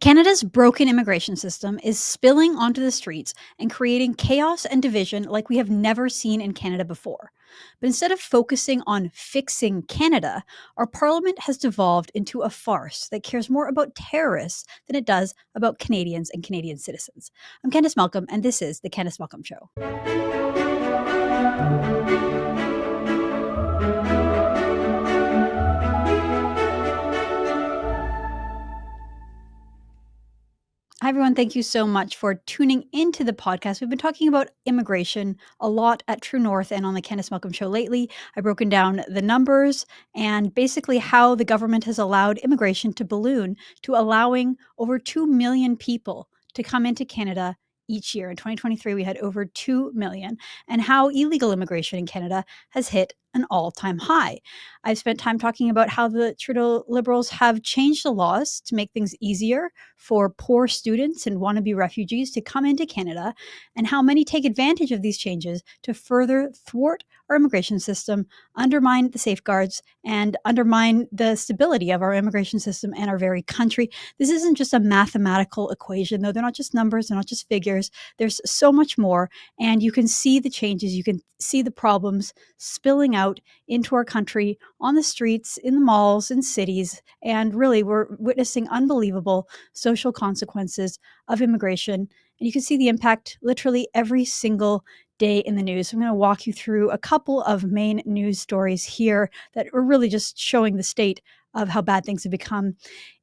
Canada's broken immigration system is spilling onto the streets and creating chaos and division like we have never seen in Canada before. But instead of focusing on fixing Canada, our parliament has devolved into a farce that cares more about terrorists than it does about Canadians and Canadian citizens. I'm Candice Malcolm, and this is The Candice Malcolm Show. Hi, everyone. Thank you so much for tuning into the podcast. We've been talking about immigration a lot at True North and on the Candice Malcolm Show lately. I've broken down the numbers and basically how the government has allowed immigration to balloon to allowing over 2 million people to come into Canada each year. In 2023, we had over 2 million, and how illegal immigration in Canada has hit an all-time high. I've spent time talking about how the Trudeau Liberals have changed the laws to make things easier for poor students and wannabe refugees to come into Canada, and how many take advantage of these changes to further thwart our immigration system, undermine the safeguards, and undermine the stability of our immigration system and our very country. This isn't just a mathematical equation, though. They're not just numbers, they're not just figures. There's so much more, and you can see the changes, you can see the problems spilling out into our country on the streets, in the malls, in cities, and really we're witnessing unbelievable social consequences of immigration. And you can see the impact literally every single day in the news. So I'm going to walk you through a couple of main news stories here that are really just showing the state of how bad things have become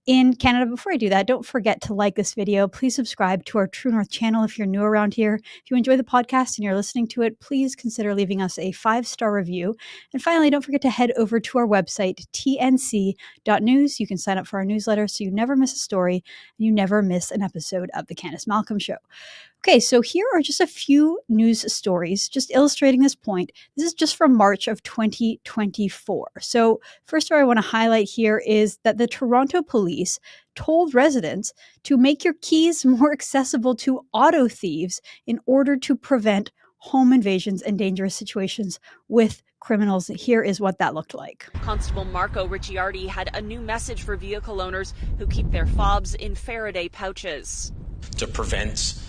in Canada. Before I do that, don't forget to like this video. Please subscribe to our True North channel if you're new around here. If you enjoy the podcast and you're listening to it, please consider leaving us a 5-star review. And finally, don't forget to head over to our website, tnc.news. You can sign up for our newsletter so you never miss a story and you never miss an episode of The Candice Malcolm Show. Okay, so here are just a few news stories just illustrating this point. This is just from March of 2024. So first of all, I want to highlight here is that the Toronto police told residents to make your keys more accessible to auto thieves in order to prevent home invasions and dangerous situations with criminals. Here is what that looked like. Constable Marco Ricciardi had a new message for vehicle owners who keep their fobs in Faraday pouches. To prevent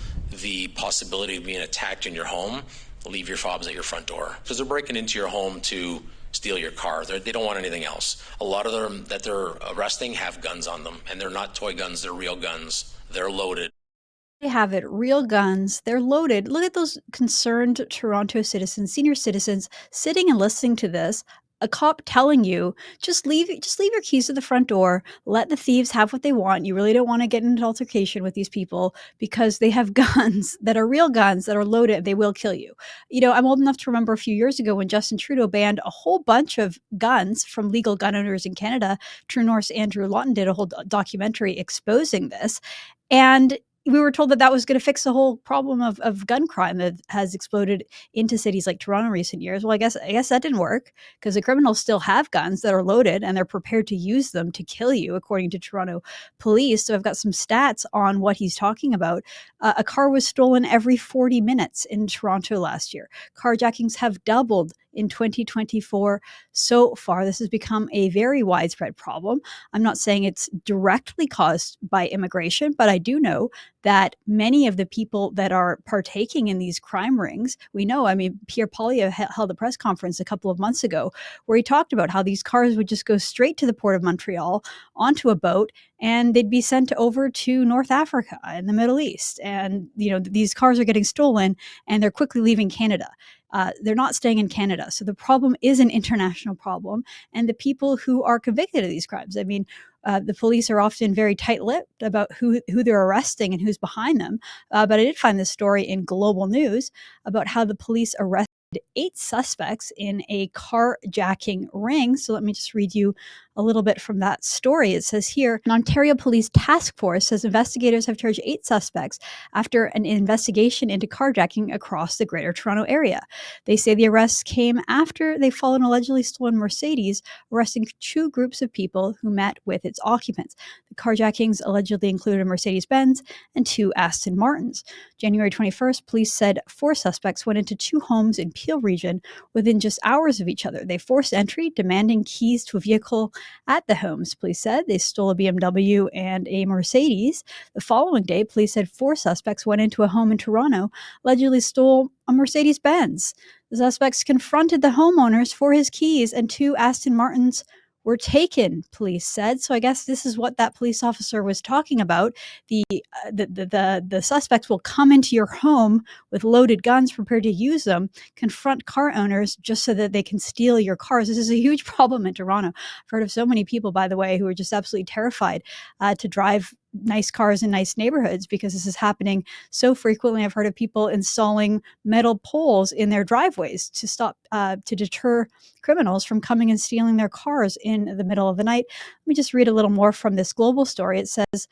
the possibility of being attacked in your home, leave your fobs at your front door. Because they're breaking into your home to steal your car. They don't want anything else. A lot of them that they're arresting have guns on them, and they're not toy guns, they're real guns. They're loaded. They have it, real guns, they're loaded. Look at those concerned Toronto citizens, senior citizens, sitting and listening to this. A cop telling you, just leave your keys at the front door, let the thieves have what they want. You really don't want to get into an altercation with these people because they have guns that are real guns that are loaded. They will kill you. You know, I'm old enough to remember a few years ago when Justin Trudeau banned a whole bunch of guns from legal gun owners in Canada. True North's Andrew Lawton did a whole documentary exposing this. And we were told that that was going to fix the whole problem of gun crime that has exploded into cities like Toronto in recent years. Well, I guess that didn't work because the criminals still have guns that are loaded and they're prepared to use them to kill you, according to Toronto police. So I've got some stats on what he's talking about. A car was stolen every 40 minutes in Toronto last year. Carjackings have doubled in 2024 so far. This has become a very widespread problem. I'm not saying it's directly caused by immigration, but I do know that many of the people that are partaking in these crime rings, we know, I mean, Pierre Poilievre held a press conference a couple of months ago where he talked about how these cars would just go straight to the port of Montreal onto a boat and they'd be sent over to North Africa and the Middle East. And, you know, these cars are getting stolen and they're quickly leaving Canada. They're not staying in Canada. So the problem is an international problem. And the people who are convicted of these crimes, I mean, the police are often very tight-lipped about who they're arresting and who's behind them. But I did find this story in Global News about how the police arrested 8 suspects in a carjacking ring. So let me just read you a little bit from that story. It says here, an Ontario Police Task Force says investigators have charged 8 suspects after an investigation into carjacking across the Greater Toronto area. They say the arrests came after they followed an allegedly stolen Mercedes, arresting 2 groups of people who met with its occupants. The carjackings allegedly included a Mercedes-Benz and 2 Aston Martins. January 21st, police said 4 suspects went into 2 homes in Peel region within just hours of each other. They forced entry, demanding keys to a vehicle at the homes, police said. They stole a BMW and a Mercedes. The following day, police said 4 suspects went into a home in Toronto, allegedly stole a Mercedes-Benz. The suspects confronted the homeowners for his keys, and 2 Aston Martins were taken, police said. So I guess this is what that police officer was talking about. The suspects will come into your home with loaded guns, prepared to use them, confront car owners just so that they can steal your cars. This is a huge problem in Toronto. I've heard of so many people, by the way, who are just absolutely terrified to drive nice cars in nice neighborhoods because this is happening so frequently. I've heard of people installing metal poles in their driveways to stop, to deter criminals from coming and stealing their cars in the middle of the night. Let me just read a little more from this global story. It says,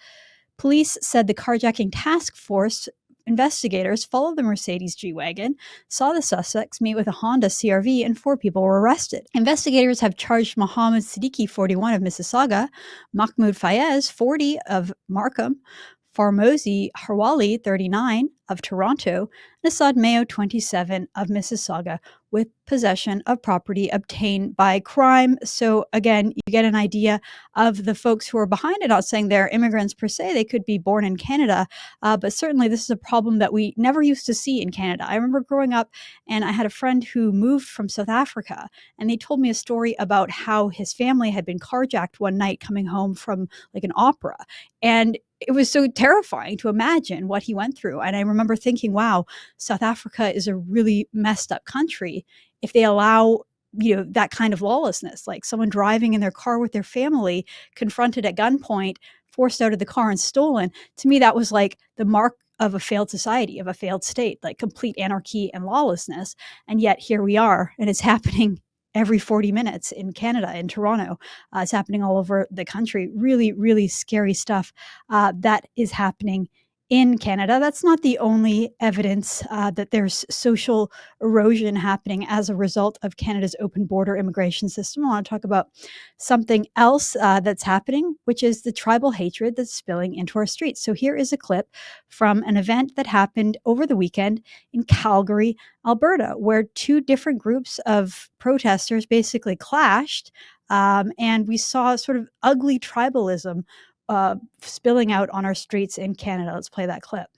police said the carjacking task force investigators followed the Mercedes G-Wagon, saw the suspects meet with a Honda CR-V, and 4 people were arrested. Investigators have charged Mohammed Siddiqui, 41, of Mississauga, Mahmoud Fayez, 40, of Markham, Farmozi Harwali, 39, of Toronto, and Assad Mayo, 27, of Mississauga, with possession of property obtained by crime. So again, you get an idea of the folks who are behind it. Not saying they're immigrants per se, they could be born in Canada, but certainly this is a problem that we never used to see in Canada. I remember growing up and I had a friend who moved from South Africa, and they told me a story about how his family had been carjacked one night coming home from like an opera. And it was so terrifying to imagine what he went through. And I remember thinking, wow, South Africa is a really messed up country if they allow, that kind of lawlessness, like someone driving in their car with their family, confronted at gunpoint, forced out of the car and stolen. To me, that was like the mark of a failed society, of a failed state, like complete anarchy and lawlessness. And yet here we are, and it's happening every 40 minutes in Canada, in Toronto. It's happening all over the country. Really, really scary stuff that is happening in Canada. That's not the only evidence that there's social erosion happening as a result of Canada's open border immigration system. I want to talk about something else that's happening, which is the tribal hatred that's spilling into our streets. So here is a clip from an event that happened over the weekend in Calgary, Alberta, where 2 different groups of protesters basically clashed, and we saw sort of ugly tribalism spilling out on our streets in Canada. Let's play that clip.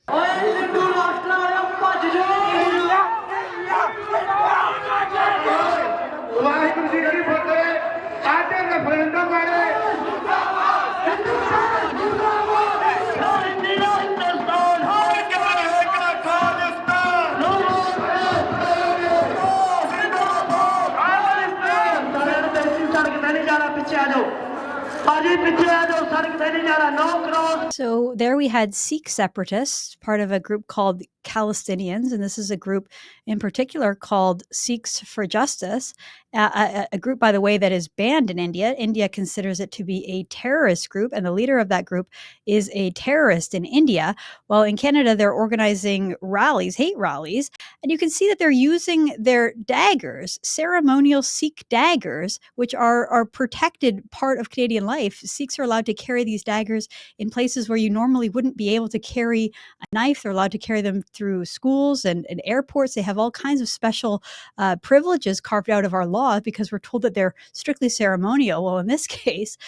So there we had Sikh separatists, part of a group called Palestinians, and this is a group in particular called Sikhs for Justice, a group, by the way, that is banned in India. India considers it to be a terrorist group, and the leader of that group is a terrorist in India. Well, in Canada, they're organizing rallies, hate rallies, and you can see that they're using their daggers, ceremonial Sikh daggers, which are protected part of Canadian life. Sikhs are allowed to carry these daggers in places where you normally wouldn't be able to carry a knife. They're allowed to carry them through schools and airports. They have all kinds of special privileges carved out of our law because we're told that they're strictly ceremonial. Well, in this case,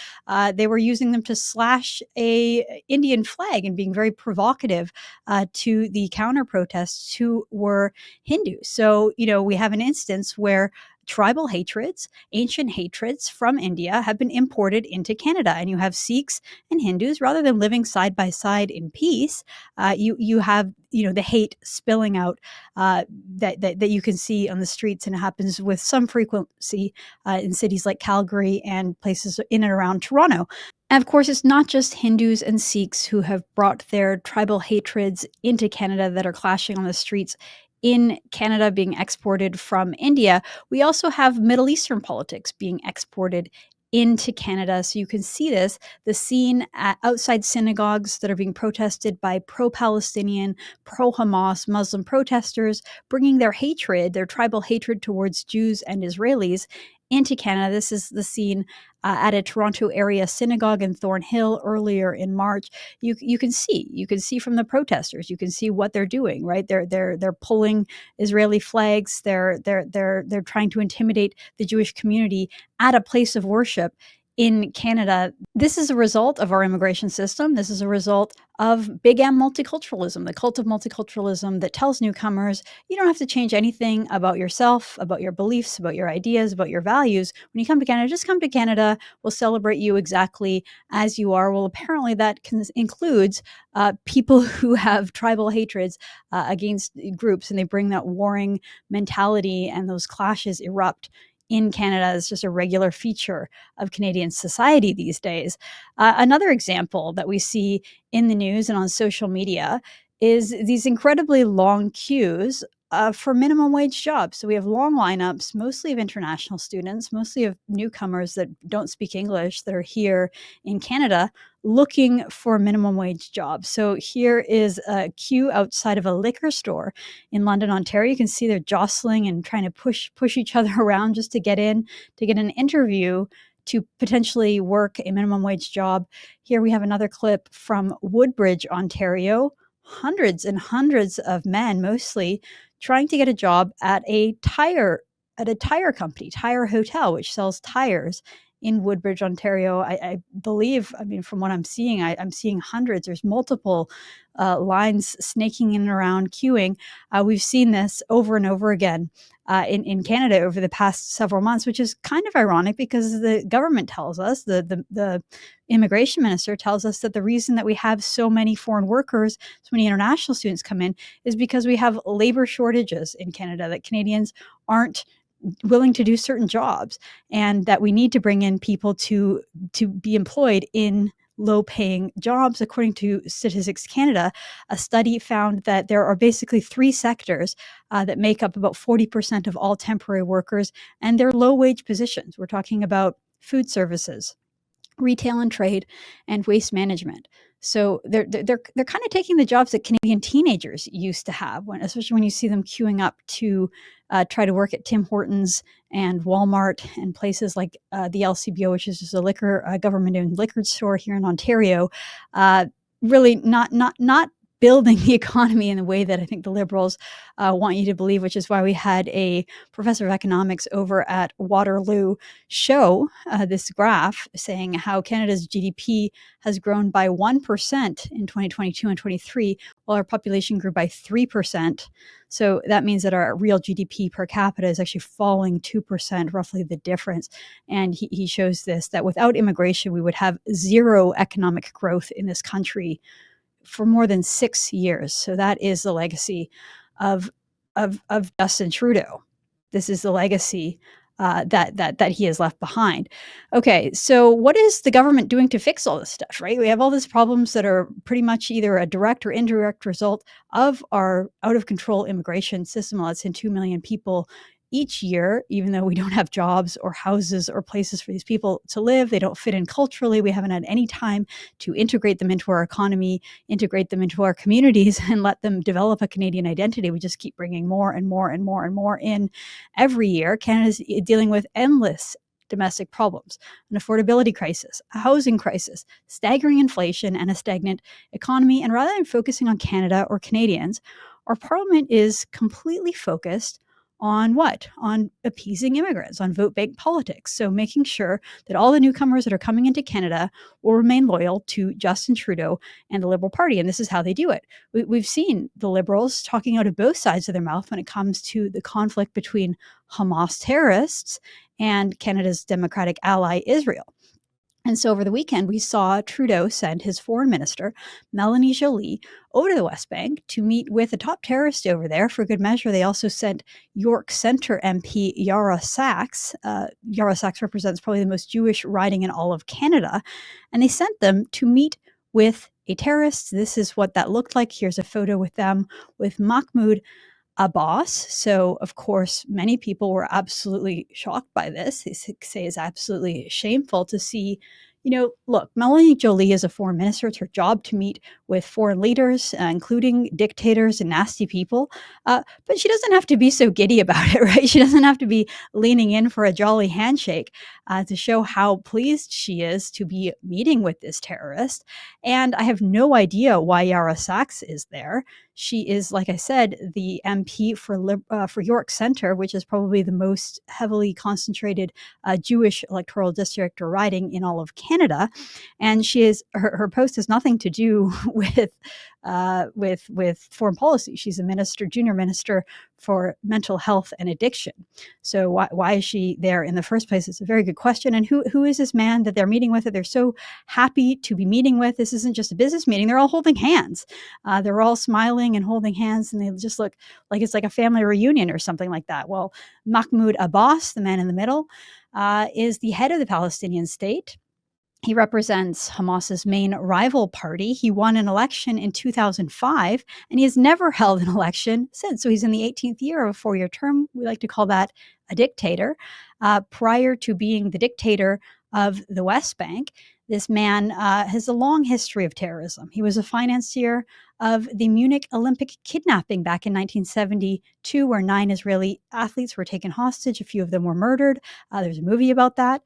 they were using them to slash a Indian flag and being very provocative to the counter protests who were Hindu. So, we have an instance where tribal hatreds, ancient hatreds from India have been imported into Canada, and you have Sikhs and Hindus, rather than living side by side in peace. You have the hate spilling out that you can see on the streets, and it happens with some frequency in cities like Calgary and places in and around Toronto. And of course, it's not just Hindus and Sikhs who have brought their tribal hatreds into Canada that are clashing on the streets in Canada, being exported from India. We also have Middle Eastern politics being exported into Canada. So you can see the scene outside synagogues that are being protested by pro-Palestinian, pro-Hamas Muslim protesters, bringing their hatred, their tribal hatred towards Jews and Israelis into Canada. This is the scene at a Toronto area synagogue in Thornhill earlier in March. You can see from the protesters, you can see what they're doing, right? They're pulling Israeli flags. They're trying to intimidate the Jewish community at a place of worship in Canada. This is a result of our immigration system. This is a result of big M multiculturalism, the cult of multiculturalism that tells newcomers, you don't have to change anything about yourself, about your beliefs, about your ideas, about your values. When you come to Canada, just come to Canada. We'll celebrate you exactly as you are. Well, apparently that includes people who have tribal hatreds against groups, and they bring that warring mentality, and those clashes erupt in Canada as just a regular feature of Canadian society these days. Another example that we see in the news and on social media is these incredibly long queues for minimum wage jobs. So we have long lineups, mostly of international students, mostly of newcomers that don't speak English that are here in Canada looking for minimum wage jobs. So here is a queue outside of a liquor store in London, Ontario. You can see they're jostling and trying to push each other around just to get in, to get an interview to potentially work a minimum wage job. Here we have another clip from Woodbridge, Ontario. Hundreds and hundreds of men, mostly, trying to get a job at a tire company, Tire Hotel, which sells tires in Woodbridge, Ontario. I believe, I mean, from what I'm seeing, I'm seeing hundreds. There's multiple lines snaking in and around, queuing. We've seen this over and over again in Canada over the past several months, which is kind of ironic because the government tells us, the immigration minister tells us, that the reason that we have so many foreign workers, so many international students come in, is because we have labor shortages in Canada, that Canadians aren't willing to do certain jobs, and that we need to bring in people to be employed in low-paying jobs. According to Statistics Canada, a study found that there are basically three sectors that make up about 40% of all temporary workers, and they're low-wage positions. We're talking about food services, retail and trade, and waste management. So they're kind of taking the jobs that Canadian teenagers used to have, especially when you see them queuing up to try to work at Tim Hortons and Walmart and places like the LCBO, which is just a government-owned liquor store here in Ontario. Really not building the economy in the way that I think the Liberals want you to believe, which is why we had a professor of economics over at Waterloo show this graph saying how Canada's GDP has grown by 1% in 2022 and 23, while our population grew by 3%. So that means that our real GDP per capita is actually falling 2%, roughly the difference. And he shows this, that without immigration, we would have zero economic growth in this country for more than 6 years. So that is the legacy of Justin Trudeau. This is the legacy that he has left behind. Okay, so what is the government doing to fix all this stuff, right? We have all these problems that are pretty much either a direct or indirect result of our out-of-control immigration system. Let's in 2 million people each year, even though we don't have jobs or houses or places for these people to live. They don't fit in culturally. We haven't had any time to integrate them into our economy, integrate them into our communities, and let them develop a Canadian identity. We just keep bringing more and more and more and more in every year. Canada's dealing with endless domestic problems, an affordability crisis, a housing crisis, staggering inflation, and a stagnant economy. And rather than focusing on Canada or Canadians, our parliament is completely focused on what? On appeasing immigrants, on vote bank politics. So making sure that all the newcomers that are coming into Canada will remain loyal to Justin Trudeau and the Liberal Party. And this is how they do it. We've seen the Liberals talking out of both sides of their mouth when it comes to the conflict between Hamas terrorists and Canada's democratic ally, Israel. And so over the weekend, we saw Trudeau send his foreign minister, Melanie Joly, over to the West Bank to meet with a top terrorist over there. For good measure, they also sent York Centre MP Yara Sachs. Yara Sachs represents probably the most Jewish riding in all of Canada. And they sent them to meet with a terrorist. This is what that looked like. Here's a photo with them, with Mahmoud Abbas. So, of course, many people were absolutely shocked by this. They say it's absolutely shameful to see, look, Melanie Joly is a foreign minister. It's her job to meet with foreign leaders, including dictators and nasty people. But she doesn't have to be so giddy about it, right? She doesn't have to be leaning in for a jolly handshake to show how pleased she is to be meeting with this terrorist. And I have no idea why Yara Sachs is there. She is, like I said, the MP for York Centre, which is probably the most heavily concentrated Jewish electoral district or riding in all of Canada. And her post has nothing to do with foreign policy. She's a minister, junior minister for mental health and addiction. So why is she there in the first place? It's a very good question. And who is this man that they're meeting with, that they're so happy to be meeting with? This isn't just a business meeting. They're all holding hands. They're all smiling and holding hands, and they just look like it's like a family reunion or something like that. Well, Mahmoud Abbas, the man in the middle, is the head of the Palestinian state. He represents Hamas's main rival party. He won an election in 2005, and he has never held an election since. So he's in the 18th year of a 4-year term. We like to call that a dictator. Prior to being the dictator of the West Bank, this man has a long history of terrorism. He was a financier of the Munich Olympic kidnapping back in 1972, where 9 Israeli athletes were taken hostage. A few of them were murdered. There's a movie about that.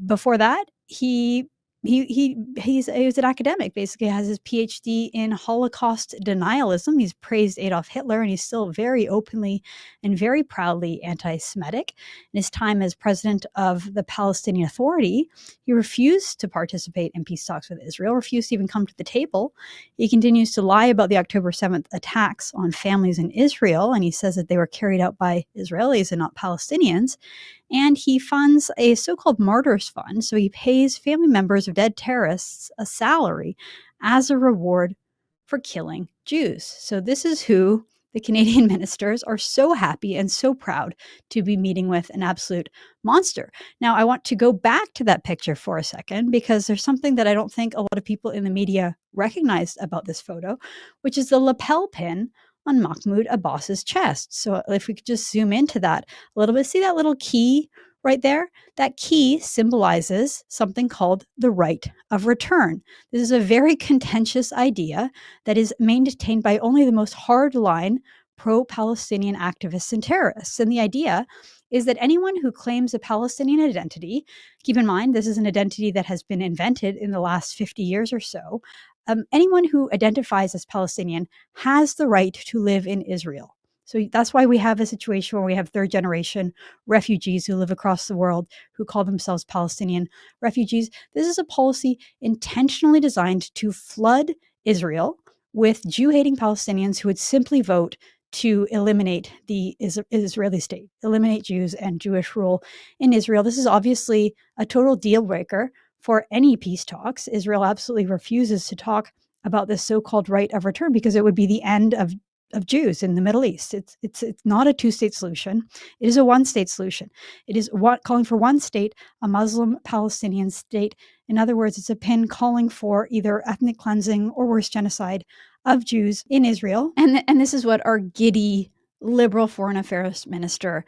Before that, he was an academic, basically has his PhD in Holocaust denialism. He's praised Adolf Hitler, and he's still very openly and very proudly anti-Semitic. In his time as president of the Palestinian Authority, he refused to participate in peace talks with Israel, refused to even come to the table. He continues to lie about the October 7th attacks on families in Israel, and he says that they were carried out by Israelis and not Palestinians. And he funds a so-called martyrs fund. So he pays family members of dead terrorists a salary as a reward for killing Jews. So this is who the Canadian ministers are so happy and so proud to be meeting with, an absolute monster. Now, I want to go back to that picture for a second, because there's something that I don't think a lot of people in the media recognized about this photo, which is the lapel pin on Mahmoud Abbas's chest. So if we could just zoom into that a little bit, see that little key right there? That key symbolizes something called the right of return. This is a very contentious idea that is maintained by only the most hardline pro-Palestinian activists and terrorists. And the idea is that anyone who claims a Palestinian identity, keep in mind, this is an identity that has been invented in the last 50 years or so, anyone who identifies as Palestinian has the right to live in Israel. So that's why we have a situation where we have third generation refugees who live across the world who call themselves Palestinian refugees. This is a policy intentionally designed to flood Israel with Jew-hating Palestinians who would simply vote to eliminate the Israeli state, eliminate Jews and Jewish rule in Israel. This is obviously a total deal breaker for any peace talks. Israel absolutely refuses to talk about this so-called right of return because it would be the end of Jews in the Middle East. It's not a two-state solution. It is a one-state solution. It is calling for one state, a Muslim Palestinian state. In other words, it's a pin calling for either ethnic cleansing or worse, genocide of Jews in Israel. And this is what our giddy liberal foreign affairs minister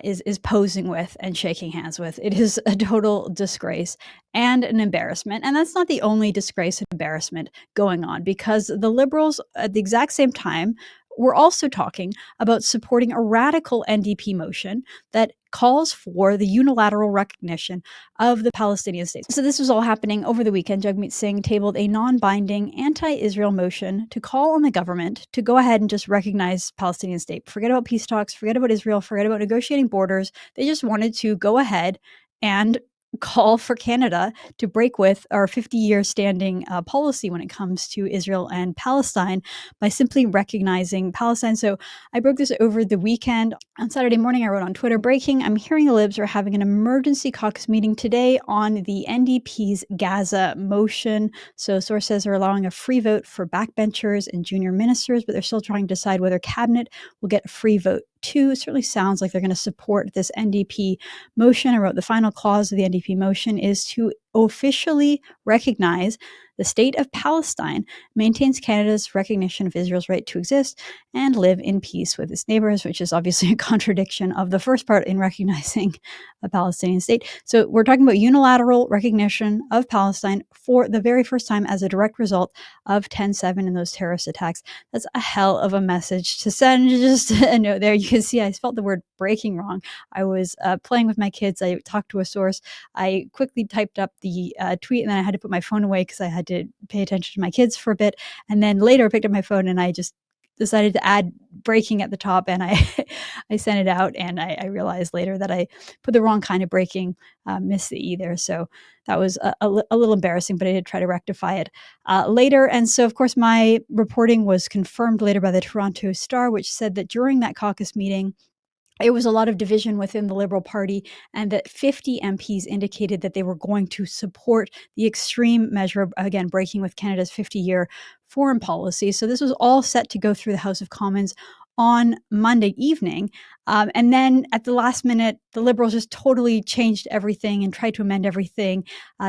is posing with and shaking hands with. It is a total disgrace and an embarrassment. And that's not the only disgrace and embarrassment going on, because the liberals at the exact same time were also talking about supporting a radical NDP motion that calls for the unilateral recognition of the Palestinian state. So this was all happening over the weekend. Jagmeet Singh tabled a non-binding anti-Israel motion to call on the government to go ahead and just recognize Palestinian state. Forget about peace talks, forget about Israel, forget about negotiating borders. They just wanted to go ahead and call for Canada to break with our 50-year standing policy when it comes to Israel and Palestine by simply recognizing Palestine. So I broke this over the weekend. On Saturday morning, I wrote on Twitter, breaking, I'm hearing the Libs are having an emergency caucus meeting today on the NDP's Gaza motion. So sources are allowing a free vote for backbenchers and junior ministers, but they're still trying to decide whether cabinet will get a free vote too. It certainly sounds like they're going to support this NDP motion. I wrote the final clause of the NDP motion is to officially recognize the state of Palestine, maintains Canada's recognition of Israel's right to exist and live in peace with its neighbors, which is obviously a contradiction of the first part in recognizing a Palestinian state. So we're talking about unilateral recognition of Palestine for the very first time as a direct result of 10/7 and those terrorist attacks. That's a hell of a message to send. Just a note there. You can see I spelled the word breaking wrong. I was playing with my kids. I talked to a source. I quickly typed up the tweet, and then I had to put my phone away because I had to pay attention to my kids for a bit. And then later I picked up my phone and I just decided to add breaking at the top, and I I sent it out, and I realized later that I put the wrong kind of breaking, missed the E there, so that was a little embarrassing, but I did try to rectify it later. And so, of course, my reporting was confirmed later by the Toronto Star, which said that during that caucus meeting, it was a lot of division within the Liberal Party, and that 50 MPs indicated that they were going to support the extreme measure, again, breaking with Canada's 50-year foreign policy. So this was all set to go through the House of Commons on Monday evening. And then at the last minute, the Liberals just totally changed everything and tried to amend everything.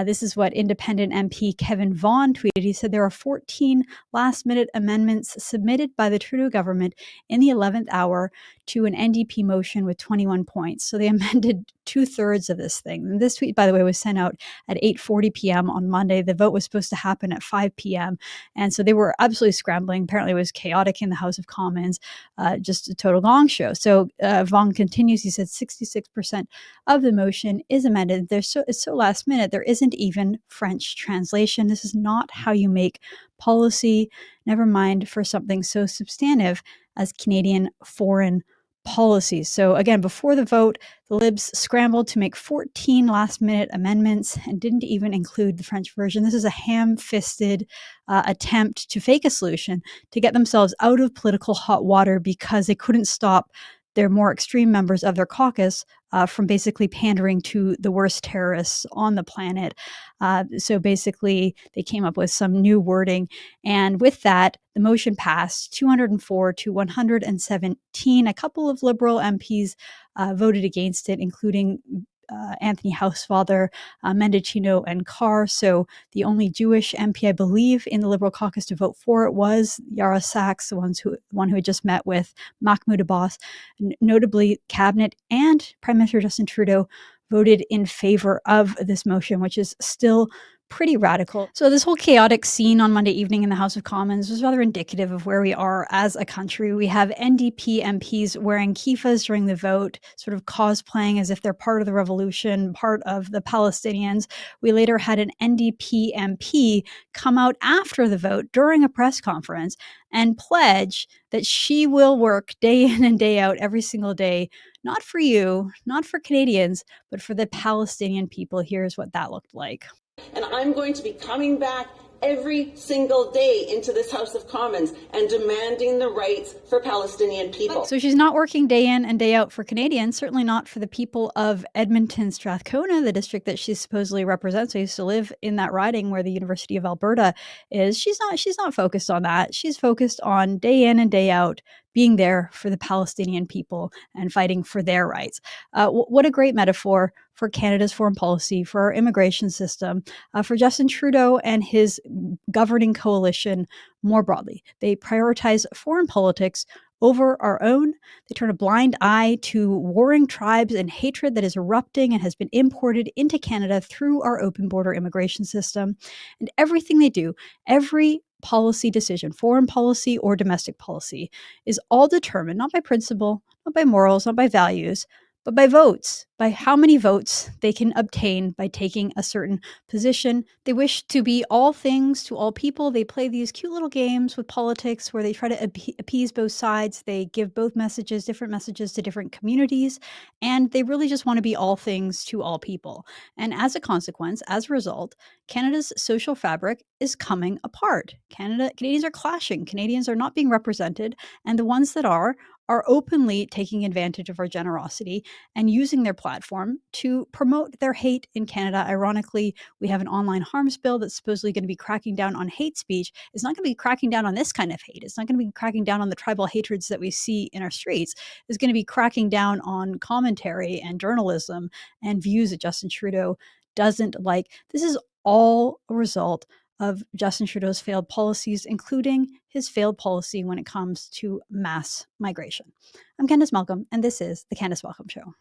This is what independent MP Kevin Vaughan tweeted. He said there are 14 last-minute amendments submitted by the Trudeau government in the 11th hour to an NDP motion with 21 points. So they amended 2/3 of this thing. And this tweet, by the way, was sent out at 8:40 p.m. on Monday. The vote was supposed to happen at 5 p.m. And so they were absolutely scrambling. Apparently it was chaotic in the House of Commons, just a total gong show. So Vaughan continues, he said 66% of the motion is amended. It's so last minute, there isn't even French translation. This is not how you make policy, never mind for something so substantive as Canadian foreign policies. So again, before the vote, the Libs scrambled to make 14 last-minute amendments and didn't even include the French version. This is a ham-fisted attempt to fake a solution to get themselves out of political hot water because they couldn't stop their more extreme members of their caucus from basically pandering to the worst terrorists on the planet. So basically, they came up with some new wording. And with that, the motion passed 204 to 117. A couple of Liberal MPs voted against it, including Anthony Housefather, Mendicino, and Carr. So the only Jewish MP, I believe, in the Liberal caucus to vote for it was Yara Sachs, the one who had just met with Mahmoud Abbas. Notably, Cabinet and Prime Minister Justin Trudeau voted in favor of this motion, which is still pretty radical. So this whole chaotic scene on Monday evening in the House of Commons was rather indicative of where we are as a country. We have NDP MPs wearing kiffas during the vote, sort of cosplaying as if they're part of the revolution, part of the Palestinians. We later had an NDP MP come out after the vote during a press conference and pledge that she will work day in and day out every single day, not for you, not for Canadians, but for the Palestinian people. Here's what that looked like. And I'm going to be coming back every single day into this House of Commons and demanding the rights for Palestinian people. So she's not working day in and day out for Canadians, certainly not for the people of Edmonton, Strathcona, the district that she supposedly represents. I used to live in that riding where the University of Alberta is. She's not focused on that. She's focused on day in and day out being there for the Palestinian people and fighting for their rights. What a great metaphor for Canada's foreign policy, for our immigration system, for Justin Trudeau and his governing coalition more broadly. They prioritize foreign politics over our own. They turn a blind eye to warring tribes and hatred that is erupting and has been imported into Canada through our open border immigration system. And everything they do, every policy decision, foreign policy or domestic policy, is all determined not by principle, not by morals, not by values, but by votes, by how many votes they can obtain by taking a certain position. They wish to be all things to all people. They play these cute little games with politics where they try to appease both sides. They give both messages, different messages to different communities, and they really just want to be all things to all people. And as a consequence, as a result, Canada's social fabric is coming apart. Canadians are clashing. Canadians are not being represented, and the ones that are openly taking advantage of our generosity and using their platform to promote their hate in Canada. Ironically, we have an online harms bill that's supposedly going to be cracking down on hate speech. It's not going to be cracking down on this kind of hate. It's not going to be cracking down on the tribal hatreds that we see in our streets. It's going to be cracking down on commentary and journalism and views that Justin Trudeau doesn't like. This is all a result of Justin Trudeau's failed policies, including his failed policy when it comes to mass migration. I'm Candice Malcolm, and this is The Candice Malcolm Show.